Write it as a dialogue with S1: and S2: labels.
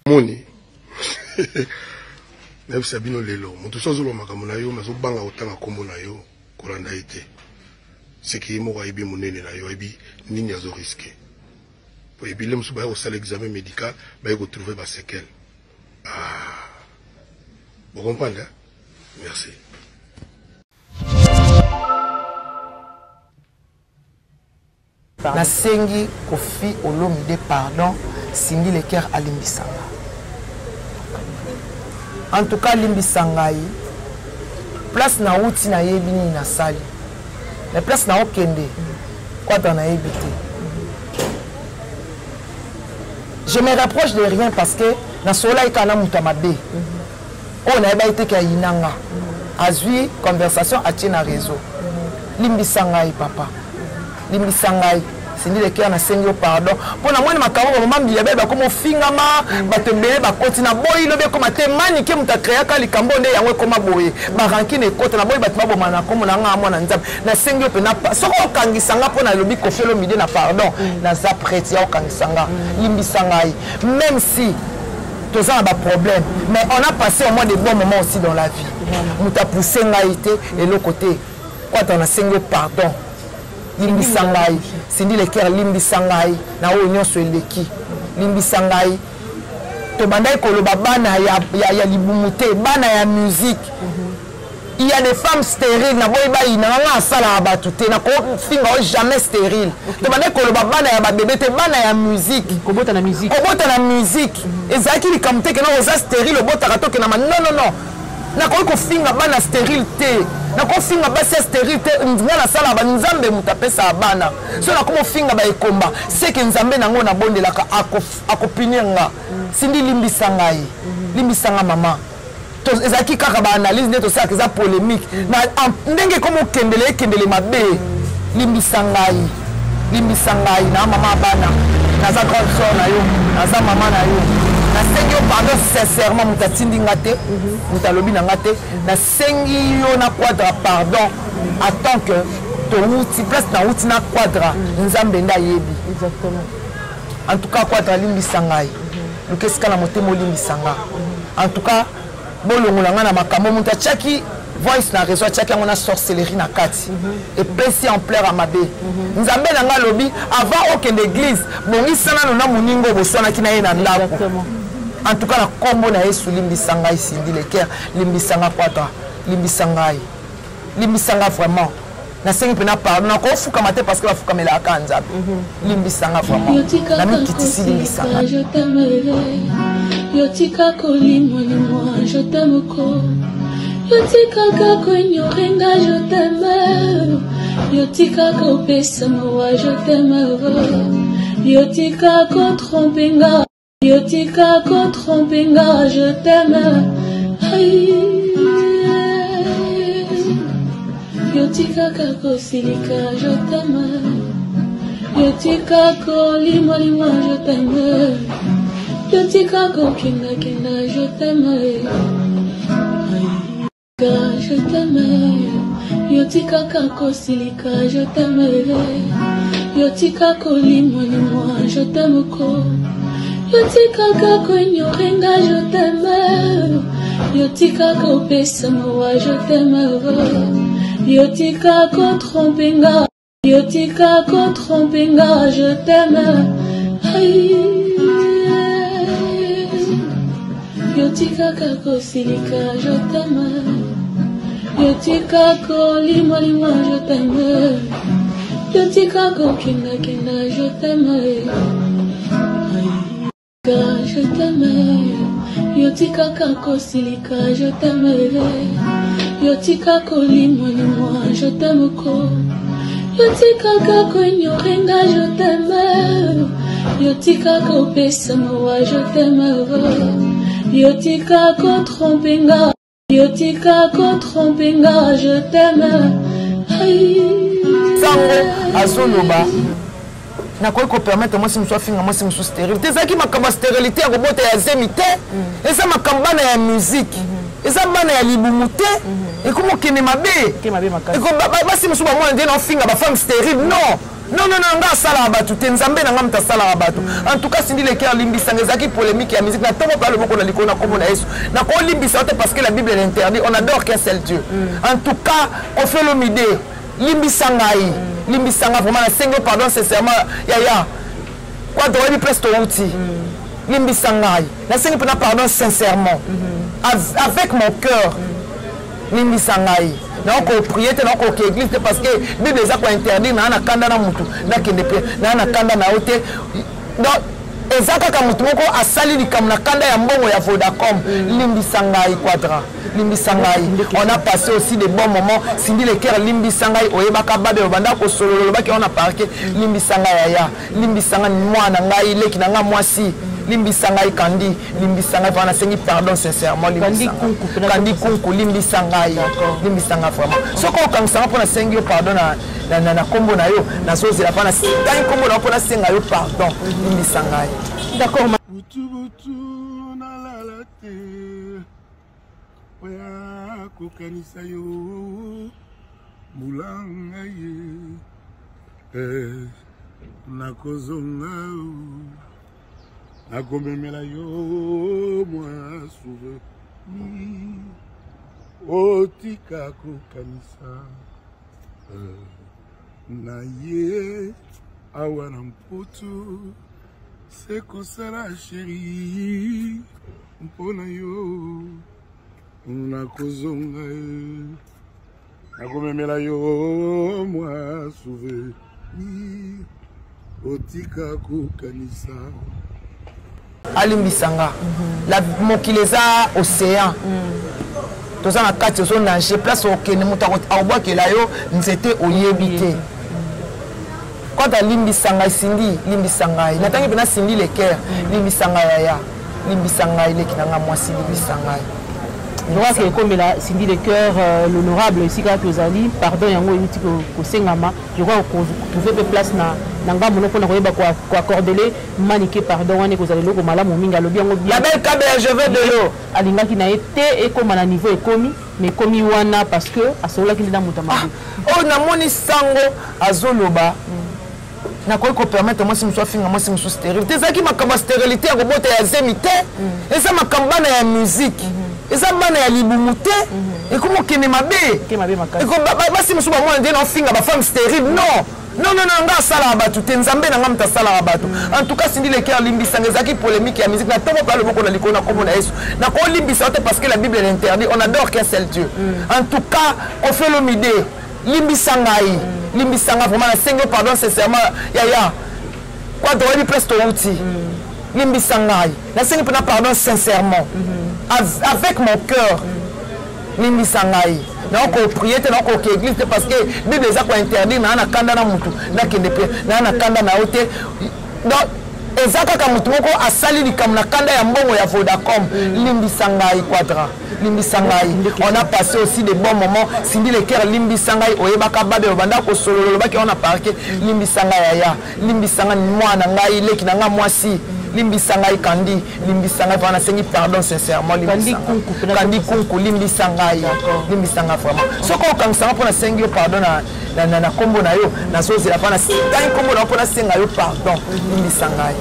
S1: Moni. Même Sabino Lelo, mon tout ça, je vais yo, mais je banga autant à combo na yo, Kolanda été. C'est qui est mort à Ebi Mounene na yo, Ebi, ni a zo risqué. Pour Ebi, l'homme souba au salle examen médical, bah, il retrouver ma séquelle. Ah. Vous comprenez, hein? Merci.
S2: Na sengi kofi olomide pardon, Cindy Leker à Limbisanga. En tout cas, Limbisanga, place na outi na yebini na sali. La place na okende, quoi dans na yebité. Je me rapproche de rien parce que na sola ikana mutamabe. On a été qu'à Inanga. Azui, conversation à Tina réseau. Limbisanga, papa. Limbisanga, Cindy Leker na sengi pardon. Pour na moi, ma carrière, maman, il y avait comme au fingama, batembele, bakotina boy, le bien comme à témani qui m'a créé quand les cambonais y a comme à boy. Baranki ne côte na boy batma bomana comme on a un amon en zam. Na sengi pe na pas. Soko kangisanga pour na lobby kofi le midi na pardon. Na za prêti au kangisanga. Limbisanga. Même si tous a des problèmes, mais on a passé au moins des bons moments aussi dans la vie. On t'a poussé ngaïté et l'autre côté, quoi on a sengi pardon. Limbisangai, Cindy Leker Limbisangai, na oignon sur leki. Limbisangai, to bandai koloba bana ya libumute, bana ya musique. Il y a des femmes stériles, na boiba ina nga sala abatute, na ko finga jamais stérile. To bandai koloba bana ya bébé te bana ya musique.
S3: Kobota na musique.
S2: Kobota na musique. Ezaki li kamte ke na oza stérile obota kato ke na non non non. Na ko finga bana stérilité. Na ko finga basi stérilité ndinga na sala ba nzambe mutapesa bana so na ko finga ba ekomba c'est que nzambe nango na bondelaka akopinyenga Cindy Limbisanga Limbisanga mama to ezaki kaka ba analyse neto ça que ça polémique na ndenge comme kendele mabe Limbisanga na mama bana na za grande sœur na yo na za mama na yo na sengi yo pardon sincèrement mutatindi ngate mutalobi na ngate na sengi yo na quadra pardon en tant que to outi place na outi na quadra nzambe nda yebi
S3: exactement
S2: en tout cas quadra Limbisanga lukeska na motemo Limbisanga en tout cas bolongola nga na makambo mutachaki voice na réseau tchaki on a sorcellerie na kati et pesi en pleurs à mabe nzambe na nga lobi avant aucune église bongi sana na muningo bosona kina ye na ndako en tout cas la combo na Yesu Limbisanga Cindy Leker Limbisanga kwata Limbisanga vraiment na sengi pena pardon na ko fuka mate parce que la fuka mela kanza Limbisanga vraiment na mikitisi Limbisanga
S4: je t'aimerai yotika kolimo ni moi je t'aime ko yotika kako nyorenga je t'aime yotika ko pesa moi je t'aimerai yotika ko trompenga yotika ko trompenga je t'aime yotika kako silika je t'aime yotika ko limo je t'aime yotika ko kinga je t'aime je t'aime yotika kako silika je t'aime yotika ko limo je t'aime ko yotika kako nyorenga je t'aime yotika ko pesa moi je t'aime yotika ko trompenga je t'aime yotika kako silika je t'aime yotika ko limo je t'aime yotika ko kinga je t'aime je t'aime yotika kako silika je t'aime yotika ko limo je t'aime ko yotika kako nyorenga je t'aime yotika ko pesa moi je t'aime yotika ko trompenga je t'aime
S2: sango azoloba na ko permettre moi si me soit finga moi si me suis stérile c'est ça qui m'a comme stérilité robot ya zemite et ça m'a kambana ya musique et ça bana ya libumute et comment kene mabe et comme basi me soit moi ndé na finga ba femme stérile non Non, nga sala bato te nzambe na nga mta sala bato. En tout cas, sindi le cœur limbisa ngezaki polémique ya musique na tomo pa le moko na likona kombo na Yesu. Na ko limbisa te parce que la Bible l'interdit. On adore qu'un seul Dieu. En tout cas, on fait l'omide. Limbisa ngai. Limbisa nga vraiment na sengo pardon sincèrement ya. Quoi doit lui presque outil. Limbisa ngai. Na sengo pardon sincèrement. Avec mon cœur. Limbisa ngai. Non, qu'on prie, non, qu'on église, parce que Bible est interdit, non, na kanda na mutu, na kende pe, na kanda na ote. Donc, ezaka ka mutu moko asali likam na kanda ya mbongo ya Vodacom, limbisa ngai quadra, limbisa ngai. On a passé aussi des bons moments, sindi le cœur limbisa ngai oyebaka babe obanda ko solo lobaki on a parqué limbisa ngai ya, limbisa ngai mwana ngai leki na nga mwasi. Limbisanga kandi limbisanga vraiment sengi pardon sincèrement limbisanga kandi kunku limbisanga limbisanga vraiment soko okangsanga pona sengi pardon na kombo na yo na sozi la pana tangi kombo na pona senga yo pardon limbisanga d'accord
S1: butu na la te oya kokanisa yo mulanga ye na kozonga nakomemela yo mwa souveni otika kokanisa na ye awa na mputu sekosala sheri mpona yo nakozonga nakomemela yo mwa souveni otika kokanisa
S2: alimbisanga la mokileza océan toza na kati so nager place okene muta awbakela yo nzete oyebite quand alimbisanga sindi limbisanga natangi pena sindi le cœur limbisanga ya limbisanga ile kinanga mwasi limbisanga.
S3: Je crois que comme la Cindy le cœur, l'honorable ici quand vous allez, pardon yango yuti ko sengama, je crois qu'on trouver place na nanga monoko na koyeba ko accorder maniquer pardon wane ko zali loko malamu minga lobi yango bien.
S2: La belle cabe je veux de l'eau.
S3: Alinga ki na été et comme na niveau ekomi, mais komi wana parce que asola ki na mutama.
S2: Oh na moni sango azoloba. Na ko permettre moi si me soit finga moi si me suis stérile. Tezaki makamba stérilité ya kobota ya zemite. Eza makamba na ya musique. Eza bana ya libumute et comment kene mabe et comme basi musu ba mwana ndena ofinga ba femme stérile non nga sala bato te nzambe na nga mta sala bato. En tout cas sindi le cœur limbisa ngezaki polémique ya musique na tomo pa le moko na likona kombo na Yesu na ko limbisa te parce que la Bible l'interdit. On adore qu'un seul Dieu. En tout cas on fait l'omide limbisa ngai limbisa nga vraiment na sengo pardon sincèrement ya quoi doit lui presque outil limbisa ngai na sengo pena pardon sincèrement avec mon cœur limbisa ngai na ko prier te na ko église parce que Bible est interdit na kanda na mutu na kende pe na kanda na ote donc ezaka ka mutu moko asali likam na kanda ya mbongo ya Vodacom limbisa ngai quadra limbisa ngai. On a passé aussi des bons moments sindi le cœur limbisa ngai oyebaka babe obanda ko solo lobaki on a parqué limbisa ngai ya limbisa ngai mwana ngai leki na nga mwasi limbisanga kandi limbisanga vraiment sengi pardon sincèrement limbisanga kandi kunku limbisanga limbisanga vraiment soko okangsanga pona sengi yo pardon na kombo na yo na sozi la pana tangi kombo na pona senga yo pardon limbisanga